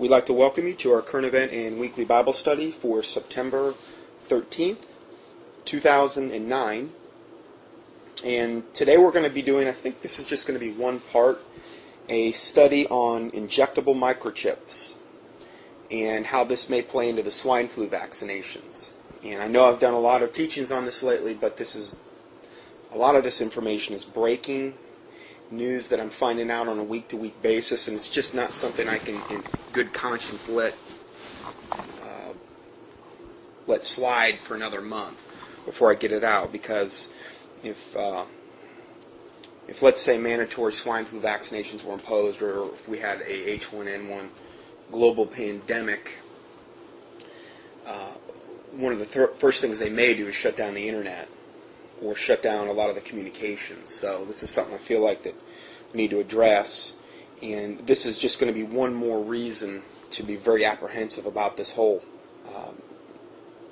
We'd like to welcome you to our current event and weekly Bible study for September 13th, 2009. And today we're going to be doing, I think this is just going to be one part, a study on injectable microchips and how this may play into the swine flu vaccinations. And I know I've done a lot of teachings on this lately, but a lot of this information is breaking news that I'm finding out on a week-to-week basis, and it's just not something I can, in good conscience, let slide for another month before I get it out. Because if let's say mandatory swine flu vaccinations were imposed, or if we had a H1N1 global pandemic, one of the first things they may do is shut down the internet or shut down a lot of the communications. So this is something I feel like that we need to address, and this is just going to be one more reason to be very apprehensive about this whole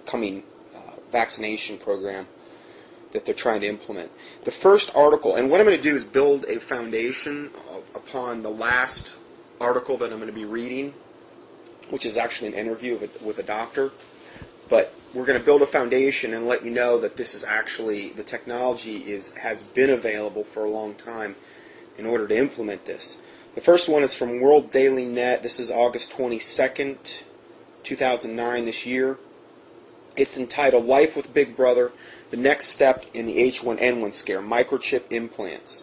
coming vaccination program that they're trying to implement. The first article, and what I'm going to do is build a foundation upon the last article that I'm going to be reading, which is actually an interview with a doctor. But we're going to build a foundation and let you know that this is actually, the technology has been available for a long time in order to implement this. The first one is from World Daily Net. This is August 22nd, 2009 this year. It's entitled Life with Big Brother, the Next Step in the H1N1 Scare, Microchip Implants.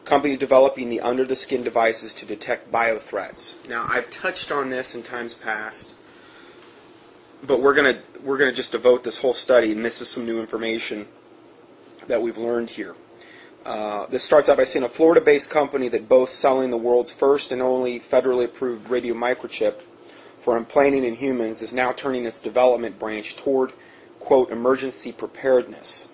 Company developing the under-the-skin devices to detect biothreats. Now, I've touched on this in times past, but we're gonna just devote this whole study, and this is some new information that we've learned here. This starts out by saying a Florida-based company that boasts selling the world's first and only federally approved radio microchip for implanting in humans is now turning its development branch toward, quote, emergency preparedness,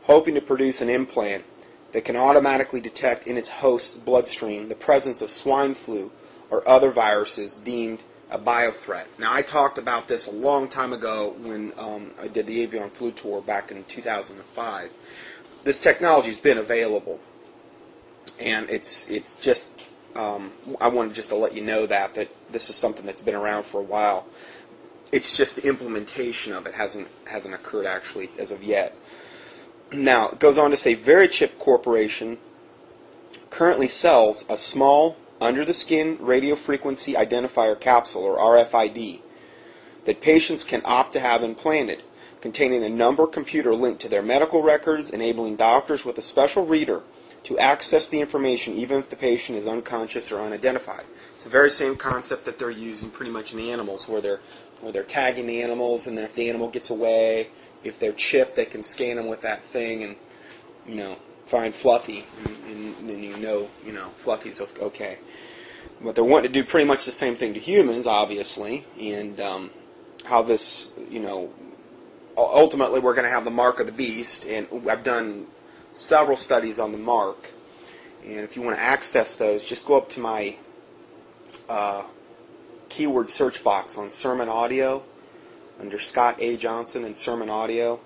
hoping to produce an implant that can automatically detect in its host's bloodstream the presence of swine flu or other viruses deemed a biothreat. Now, I talked about this a long time ago when I did the avian flu tour back in 2005. This technology has been available, and it's just I wanted just to let you know that this is something that's been around for a while. It's just the implementation of it hasn't occurred actually as of yet. Now, it goes on to say Microchips Corporation currently sells a small under-the-skin radio frequency identifier capsule, or RFID, that patients can opt to have implanted, containing a number computer linked to their medical records, enabling doctors with a special reader to access the information even if the patient is unconscious or unidentified. It's the very same concept that they're using pretty much in the animals, where they're tagging the animals, and then if the animal gets away, if they're chipped, they can scan them with that thing and, find Fluffy, and then Fluffy's okay. But they're wanting to do pretty much the same thing to humans, obviously, and how this, ultimately we're going to have the mark of the beast, and I've done several studies on the mark, and if you want to access those, just go up to my keyword search box on Sermon Audio, under Scott A. Johnson and Sermon Audio,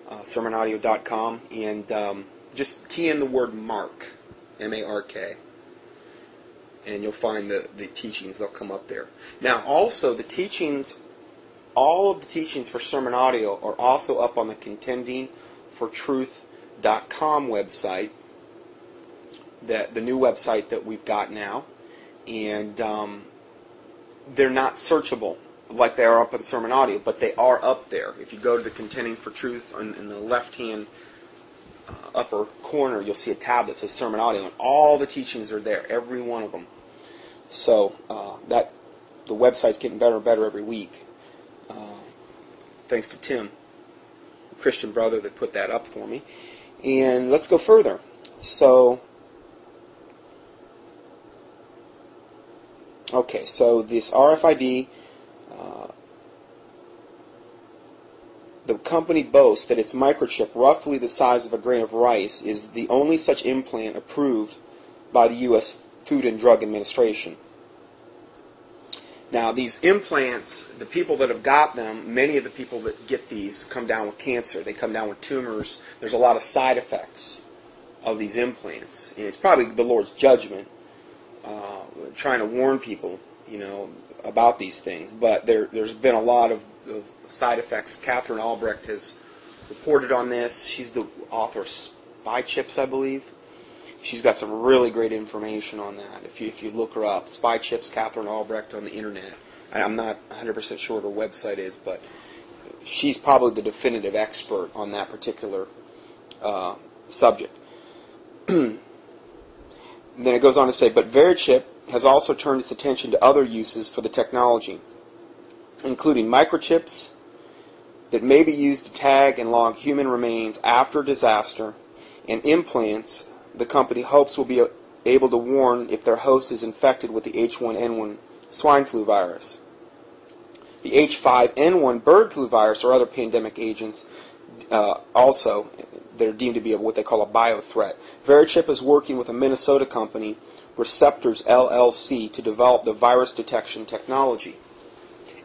sermonaudio.com, and just key in the word mark, M-A-R-K, and you'll find the teachings. They'll come up there. Now, also, the teachings, all of the teachings for Sermon Audio are also up on the contendingfortruth.com website, the new website that we've got now, and they're not searchable like they are up on Sermon Audio, but they are up there. If you go to the Contending for Truth in the left-hand upper corner, you'll see a tab that says Sermon Audio, and all the teachings are there, every one of them. So the website's getting better and better every week, thanks to Tim, a Christian brother that put that up for me. And let's go further. So, okay, so this RFID, the company boasts that its microchip, roughly the size of a grain of rice, is the only such implant approved by the U.S. Food and Drug Administration. Now, these implants, the people that have got them, many of the people that get these come down with cancer. They come down with tumors. There's a lot of side effects of these implants. And it's probably the Lord's judgment, trying to warn people, about these things. But there's been a lot of side effects. Catherine Albrecht has reported on this. She's the author of Spy Chips, I believe. She's got some really great information on that. If you look her up, Spy Chips, Catherine Albrecht on the internet. I'm not 100% sure what her website is, but she's probably the definitive expert on that particular subject. Then it goes on to say, but Verichip has also turned its attention to other uses for the technology, including microchips that may be used to tag and log human remains after disaster, and implants the company hopes will be able to warn if their host is infected with the H1N1 swine flu virus. The H5N1 bird flu virus or other pandemic agents also, they're deemed to be what they call a biothreat. Verichip is working with a Minnesota company, Receptors LLC, to develop the virus detection technology.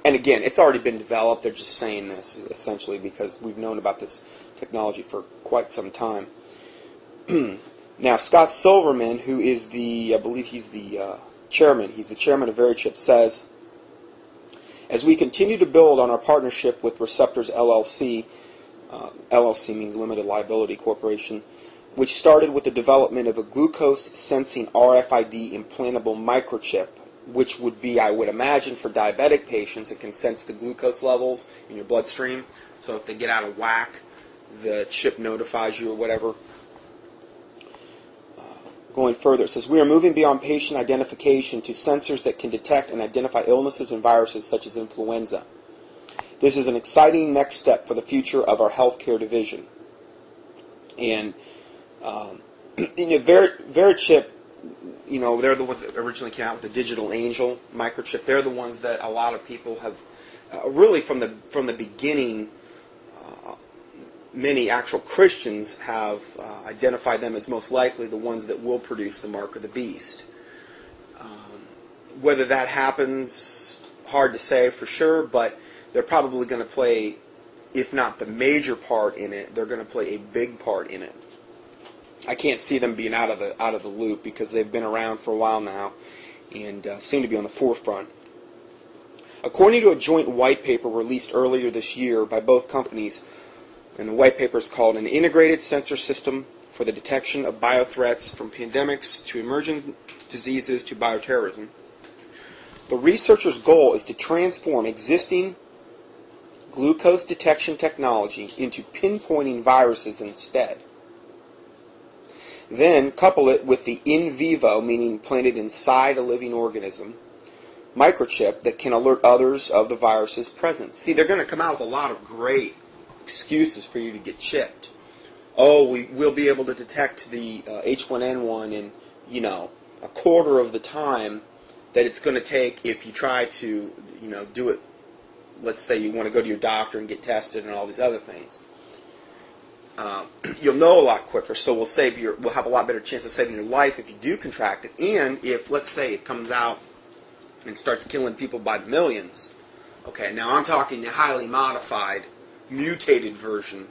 And again, it's already been developed. They're just saying this essentially because we've known about this technology for quite some time. Now, Scott Silverman, who is I believe he's the chairman of Verichip, says, as we continue to build on our partnership with Receptors LLC, LLC means Limited Liability Corporation, which started with the development of a glucose-sensing RFID implantable microchip, which would be, I would imagine, for diabetic patients. It can sense the glucose levels in your bloodstream, so if they get out of whack, the chip notifies you or whatever. Going further, it says, we are moving beyond patient identification to sensors that can detect and identify illnesses and viruses such as influenza. This is an exciting next step for the future of our healthcare division. And Verichip, they're the ones that originally came out with the Digital Angel microchip. They're the ones that a lot of people have, really from the beginning, many actual Christians have identified them as most likely the ones that will produce the mark of the beast. Whether that happens, hard to say for sure, but they're probably going to play, if not the major part in it, they're going to play a big part in it. I can't see them being out of the loop because they've been around for a while now and seem to be on the forefront. According to a joint white paper released earlier this year by both companies, and the white paper is called An Integrated Sensor System for the Detection of Biothreats from Pandemics to Emerging Diseases to Bioterrorism, the researchers' goal is to transform existing glucose detection technology into pinpointing viruses instead. Then couple it with the in vivo, meaning planted inside a living organism, microchip that can alert others of the virus's presence. See, they're going to come out with a lot of great excuses for you to get chipped. Oh, we'll be able to detect the H1N1 in, a quarter of the time that it's going to take if you try to, do it. Let's say you want to go to your doctor and get tested and all these other things. You'll know a lot quicker, so we'll have a lot better chance of saving your life if you do contract it. And if, let's say, it comes out and starts killing people by the millions. Okay, now I'm talking the highly modified, mutated version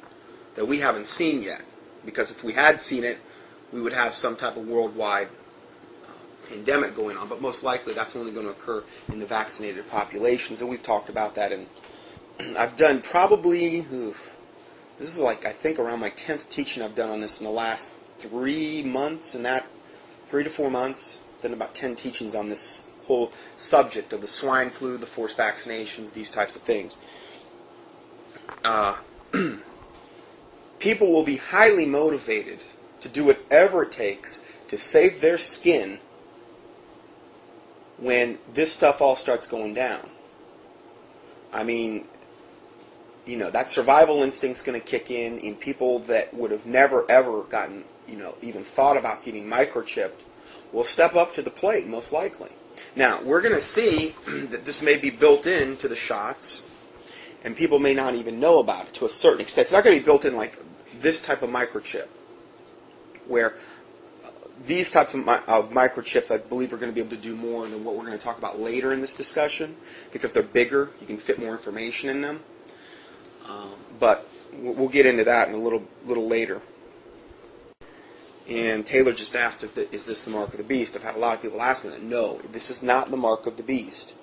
that we haven't seen yet. Because if we had seen it, we would have some type of worldwide pandemic going on. But most likely that's only going to occur in the vaccinated populations. And we've talked about that. And I've done probably, this is I think around my 10th teaching I've done on this in the last 3 months. And that 3 to 4 months, done about 10 teachings on this whole subject of the swine flu, the forced vaccinations, these types of things. People will be highly motivated to do whatever it takes to save their skin when this stuff all starts going down. I mean, that survival instinct's going to kick in people that would have never ever gotten, even thought about getting microchipped will step up to the plate, most likely. Now, we're going to see that this may be built into the shots, and people may not even know about it to a certain extent. It's not going to be built in like this type of microchip, where these types of microchips, I believe, are going to be able to do more than what we're going to talk about later in this discussion, because they're bigger. You can fit more information in them. But we'll get into that in a little later. And Taylor just asked, is this the mark of the beast? I've had a lot of people ask me that. No, this is not the mark of the beast.